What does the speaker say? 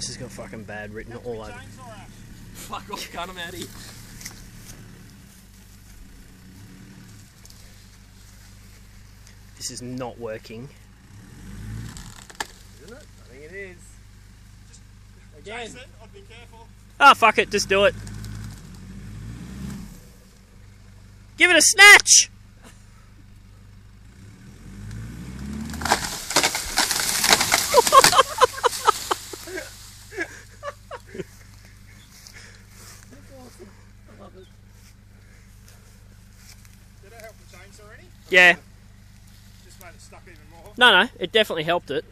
This has got fucking bad written all over. Fuck off, cut him out here. This is not working. Isn't it? I think it is. Just again. Jason, I'd be careful. Ah, fuck it, just do it. Give it a snatch! I love it. Did it help the chainsaw any? Yeah. Just made it stuck even more. No, it definitely helped it.